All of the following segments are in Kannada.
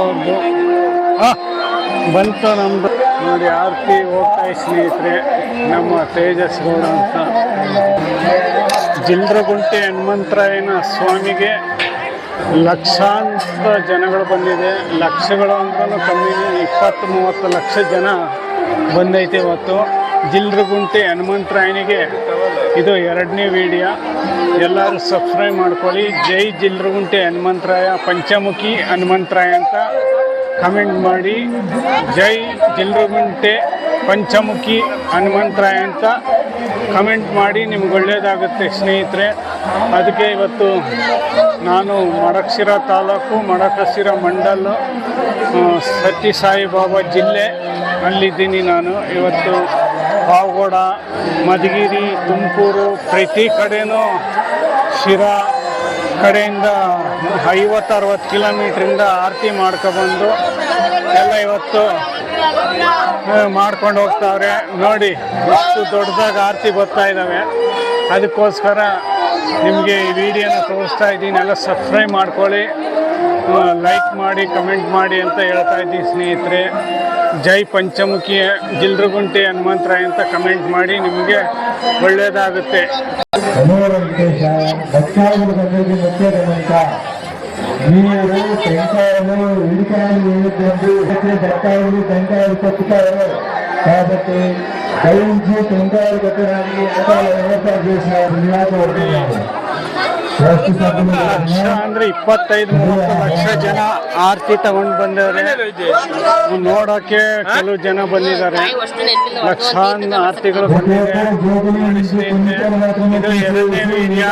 ಅವ್ರದ್ದು ಬಂತು ನಮ್ಮದು ನೋಡಿ. ಆರತಿ ಹೋಗ್ತಾ ಸ್ನೇಹಿತರೆ, ನಮ್ಮ ತೇಜಸ್ ಗೌಡ ಅಂತ. ಜಿಲ್ರಗುಂಟೆ ಹನುಮಂತರಾಯನ ಸ್ವಾಮಿಗೆ ಲಕ್ಷಾಂತರ ಜನಗಳು ಬಂದಿದೆ. ಲಕ್ಷಗಳು ಅಂದ್ರೂ ಕಮ್ಮಿ, 20-30 ಲಕ್ಷ ಜನ ಬಂದೈತೆ ಇವತ್ತು. ಜಿಲ್ರಗುಂಟೆ ಹನುಮಂತರಾಯನಿಗೆ ಇದು 2ನೇ ವಿಡಿಯೋ. ಎಲ್ಲರೂ ಸಬ್ಸ್ಕ್ರೈಬ್ ಮಾಡ್ಕೊಳ್ಳಿ. ಜೈ ಜಿಲ್ರಗುಂಟೆ ಹನುಮಂತರಾಯ, ಪಂಚಮುಖಿ ಹನುಮಂತರಾಯ ಅಂತ ಕಮೆಂಟ್ ಮಾಡಿ. ಜೈ ಜಿಲ್ರಗುಂಟೆ ಪಂಚಮುಖಿ ಹನುಮಂತರಾಯ ಅಂತ ಕಮೆಂಟ್ ಮಾಡಿ, ನಿಮ್ಗೆ ಒಳ್ಳೆಯದಾಗುತ್ತೆ ಸ್ನೇಹಿತರೆ. ಅದಕ್ಕೆ ಇವತ್ತು ನಾನು ಮಡಕಶಿರ ತಾಲೂಕು, ಮಡಕಶಿರ ಮಂಡಲ, ಸತ್ಯ ಸಾಯಿಬಾಬಾ ಜಿಲ್ಲೆ ಅಲ್ಲಿದ್ದೀನಿ ನಾನು. ಇವತ್ತು ಪಾವಗಡ, ಮಧುಗಿರಿ, ತುಮಕೂರು ಪ್ರತಿ ಕಡೆನೂ ಶಿರಾ ಕಡೆಯಿಂದ 50-60 ಕಿಲೋಮೀಟ್ರಿಂದ ಆರತಿ ಮಾಡ್ಕೊಬಂದು ಎಲ್ಲ ಇವತ್ತು ಮಾಡ್ಕೊಂಡು ಹೋಗ್ತಾವ್ರೆ. ನೋಡಿ ಎಷ್ಟು ದೊಡ್ಡದಾಗಿ ಆರತಿ ಬರ್ತಾ ಇದ್ದಾವೆ. ಅದಕ್ಕೋಸ್ಕರ ನಿಮಗೆ ಈ ವಿಡಿಯೋನ ತೋರಿಸ್ತಾ ಇದ್ದೀನಿ. ಎಲ್ಲ ಸಬ್ಸ್ಕ್ರೈಬ್ ಮಾಡ್ಕೊಳ್ಳಿ, ಲೈಕ್ ಮಾಡಿ, ಕಮೆಂಟ್ ಮಾಡಿ ಅಂತ ಹೇಳ್ತಾ ಇದ್ದೀನಿ ಸ್ನೇಹಿತರೆ. ಜೈ ಪಂಚಮುಖಿ ಜಿಲ್ರಗುಂಟೆ ಹನುಮಂತರಾಯ ಅಂತ ಕಮೆಂಟ್ ಮಾಡಿ, ನಿಮಗೆ ಒಳ್ಳೆಯದಾಗುತ್ತೆ. మీరు టెంకాయలు ఉల్లికాయలు బత్తాయిలు టెంకాయలు కొట్టుతారు కాబట్టి దయించి టెంకాయలు కొట్టడానికి రకాల వ్యవస్థ చేసినారు. నిరాశపడుతున్నారు. ಲಕ್ಷ ಅಂದ್ರೆ 25-30 ಲಕ್ಷ ಜನ ಆರತಿ ತಗೊಂಡು ಬಂದವ್ರೆ. ನೋಡೋಕೆ ಕೆಲವು ಜನ ಬಂದಿದ್ದಾರೆ. ಲಕ್ಷಾಂತರ ಆರತಿಗಳು ಬಂದಿದೆ. ಇದು 2ನೇ ವಿಡಿಯೋ.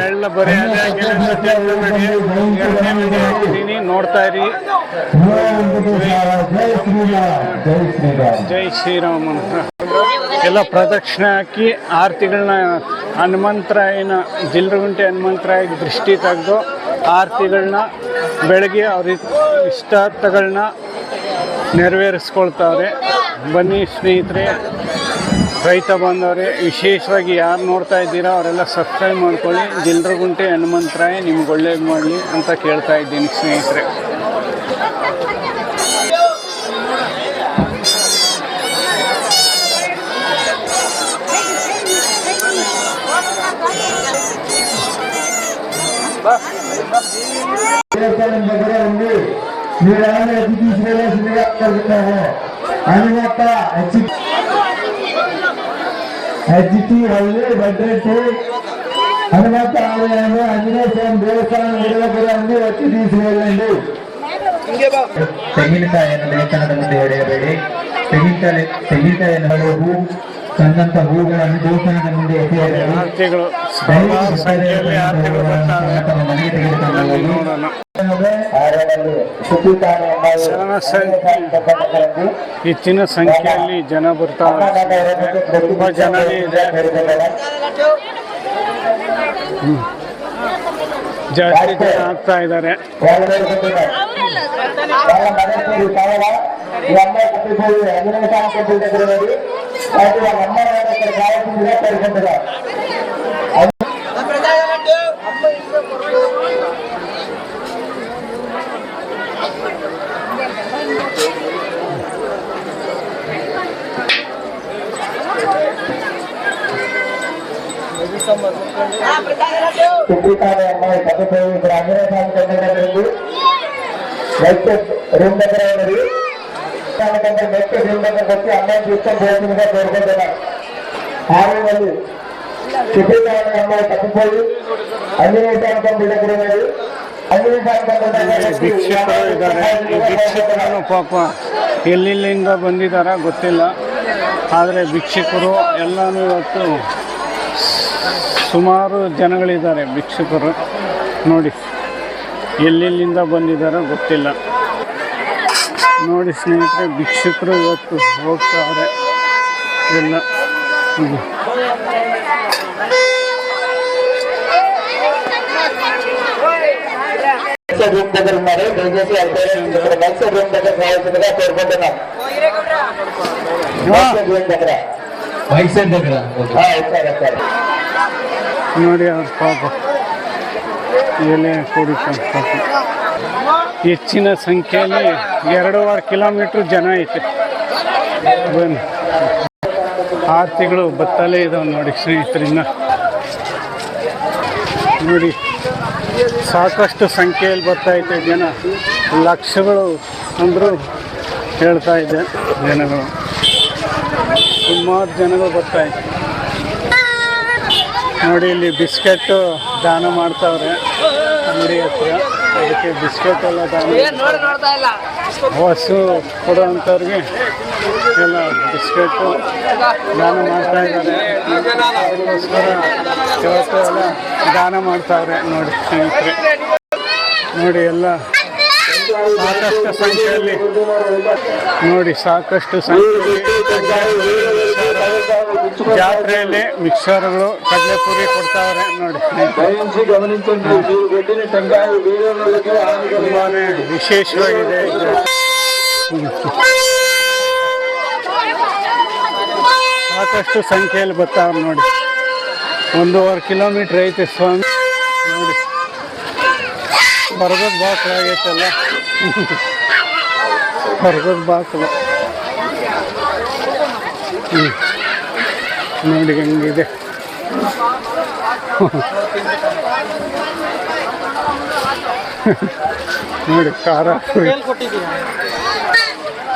ಎಳ್ಳ ಬರೀ ಹಾಕಿದ್ದೀನಿ, ನೋಡ್ತಾ ಇರಿ. ಜೈ ಶ್ರೀರಾಮ್ ಅಂತ ಎಲ್ಲ ಪ್ರದಕ್ಷಿಣೆ ಹಾಕಿ ಆರತಿಗಳನ್ನ ಹನುಮಂತರಾಯನ ಜಿಲ್ರಗುಂಟೆ ಹನುಮಂತರಾಯಗೆ ದೃಷ್ಟಿ ತೆಗೆದು ಆರತಿಗಳನ್ನ ಬೆಳಗ್ಗೆ ಅವ್ರ ಇಷ್ಟಾರ್ಥಗಳನ್ನ ನೆರವೇರಿಸ್ಕೊಳ್ತಾವ್ರೆ. ಬನ್ನಿ ಸ್ನೇಹಿತರೆ, ರೈತ ಬಾಂಧವರೇ, ವಿಶೇಷವಾಗಿ ಯಾರು ನೋಡ್ತಾ ಇದ್ದೀರಾ ಅವರೆಲ್ಲ ಸಬ್ಸ್ಕ್ರೈಬ್ ಮಾಡ್ಕೊಳ್ಳಿ. ಜಿಲ್ರಗುಂಟೆ ಹನುಮಂತರಾಯ ನಿಮ್ಗೆ ಒಳ್ಳೇದು ಮಾಡಲಿ ಅಂತ ಕೇಳ್ತಾ ಇದ್ದೀನಿ ಸ್ನೇಹಿತರೆ. దగ్గర ఉంది. మీరు ఏమైనా ఎత్తి తీసుకెళ్ళేసిందిగా జరుగుతున్నాము. అనుమత హెచ్టి వల్లి బడ్రెట్టి హనుమత ఆలయంలో ఆంజనేయ స్వామి దేవస్థానం దగ్గర ఉంది. వచ్చి తీసుకెళ్ళండి. ತೆಂಗಿನಕಾಯಿಯನ್ನು ದೇವಸ್ಥಾನದ ಮುಂದೆ ಎಳೆಯಬೇಡಿ. ತೆಂಗಿನಕಾಯಿಯನ್ನು ಹೂ ತಂದಂತ ಹೂಗಳನ್ನು ದೇವಸ್ಥಾನದ ಮುಂದೆ ಎಸೆಯಬೇಡಿ. ಮನೆಗೆ ತೆಗೆದುಕೊಂಡು ಹೆಚ್ಚಿನ ಸಂಖ್ಯೆಯಲ್ಲಿ ಜನ ಬರ್ತಾರೆ. ತುಂಬ ಜನನೇ ಇದೆ, ಜಾಸ್ತಿ ಜನ ಆಗ್ತಾ ಇದ್ದಾರೆ. కుట్రికాయ అమ్మాయి పట్టుపోయి ఇక్కడ ఆంజనేయ స్వామి కంటే నెక్స్ట్ రూమ్ దగ్గర ఉన్నది. దానికంటే నెక్స్ట్ రూమ్ దగ్గరకు వచ్చి అమ్మాయిని తీసుకొని పోతుందిగా కోరుకుంటున్నాను. ఆరు వాళ్ళు కుట్రికాయ అమ్మాయి పట్టుపోయి ఆంజనేయ స్వామి కంటే దగ్గర ఉన్నది. ఆంజనేయ స్వామి ಭಿಕ್ಷಕರು ಇದ್ದಾರೆ. ಈ ಭಿಕ್ಷಕರನ್ನು ಪಾಪ ಎಲ್ಲೆಲ್ಲಿಂದ ಬಂದಿದ್ದಾರ ಗೊತ್ತಿಲ್ಲ. ಆದರೆ ಭಿಕ್ಷಕರು ಎಲ್ಲನೂ ಇವತ್ತು ಸುಮಾರು ಜನಗಳಿದ್ದಾರೆ. ಭಿಕ್ಷುಕರು ನೋಡಿ ಎಲ್ಲೆಲ್ಲಿಂದ ಬಂದಿದ್ದಾರೋ ಗೊತ್ತಿಲ್ಲ. ನೋಡಿ ಸ್ನೇಹಿತರೆ, ಭಿಕ್ಷುಕರು ಇವತ್ತು ಹೋಗ್ತಾರೆ ಎಲ್ಲ. రూమ్ దగ్గర ఉన్నారు. దయచేసి మైసూర్ రూమ్ దగ్గర రావాల్సిందిగా కోరుకుంటున్నాం. రూమ్ దగ్గర మైసూర్ దగ్గర వచ్చారు. ನೋಡಿ ಅವ್ರ ಪಾಪ ಎಲೆ ಕುಡಿಕೊಂಡು ಹೆಚ್ಚಿನ ಸಂಖ್ಯೆಯಲ್ಲಿ 2.5 ಕಿಲೋಮೀಟ್ರ್ ಜನ ಐತೆ. ಬನ್ನಿ, ಆರತಿಗಳು ಬತ್ತಲೇ ಇದಾವೆ ನೋಡಿ ಸ್ನೇಹಿತರಿನ್ನ. ನೋಡಿ ಸಾಕಷ್ಟು ಸಂಖ್ಯೆಯಲ್ಲಿ ಬರ್ತಾಯಿದೆ ಜನ, ಲಕ್ಷಗಳು ಅಂದರೂ ಹೇಳ್ತಾ ಇದೆ ಜನಗಳು. ಸುಮಾರು ಜನಗಳು ಬರ್ತಾಯಿದೆ ನೋಡಿ. ಇಲ್ಲಿ ಬಿಸ್ಕೆಟ್ಟು ದಾನ ಮಾಡ್ತಾವ್ರೆ ಅಂಗಡಿ ಹತ್ರ. ಅದಕ್ಕೆ ಬಿಸ್ಕೆಟ್ ಎಲ್ಲ ದಾನ, ಹಸು ಕೊಡೋವಂಥವ್ರಿಗೆ ಎಲ್ಲ ಬಿಸ್ಕೆಟ್ಟು ದಾನ ಮಾಡ್ತಾ ಇದ್ದಾರೆ. ಅದಕ್ಕೋಸ್ಕರ ಇವತ್ತು ಎಲ್ಲ ದಾನ ಮಾಡ್ತಾವ್ರೆ ನೋಡಿ ಸ್ನೇಹಿತರೆ. ನೋಡಿ ಎಲ್ಲ ಸಾಕಷ್ಟು ಸಂಖ್ಯೆಯಲ್ಲಿ ನೋಡಿ, ಸಾಕಷ್ಟು ಸಂಖ್ಯೆಯಲ್ಲಿ ಜಾತ್ರೆಯಲ್ಲಿ ಮಿಕ್ಸರ್ಗಳು ಕಡಲೆಪುರಿ ಕೊಡ್ತಾವ್ರೆ ನೋಡಿ. ತುಂಬಾ ವಿಶೇಷವಾಗಿದೆ. ಸಾಕಷ್ಟು ಸಂಖ್ಯೆಯಲ್ಲಿ ಬರ್ತಾವ್ರೆ ನೋಡಿ. 1.5 ಕಿಲೋಮೀಟ್ರ್ ಐತೆ ಸ್ವಾಮಿ. ನೋಡಿ ಹೊರಗದ ಬಾಕ್ಲು ಆಗೈತಲ್ಲ, ಹೊರಗದ ಬಾಕ್ಲು ನೋಡಿ ಹೆಂಗಿದೆ. ನೋಡಿ ಖಾರ ಪುರಿ,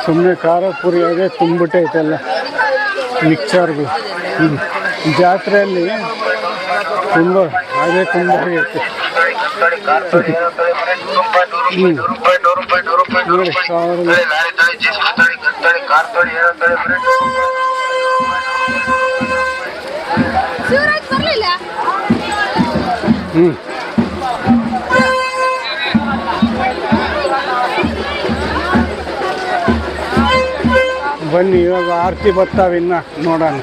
ಸುಮ್ಮನೆ ಖಾರ ಪುರಿ ಅದೇ ತುಂಬಿಟ್ಟೈತಲ್ಲ ಮಿಕ್ಸರ್ಗಳು. ಜಾತ್ರೆಯಲ್ಲಿ ತುಂಬ ಅದೇ ತುಂಬ ಆಗೈತೆ. ನೋಡಿ ಸಾವಿರ ಬನ್ನಿ, ಇವಾಗ ಆರತಿ ಬರ್ತಾವಿನ್ನ ನೋಡೋಣ.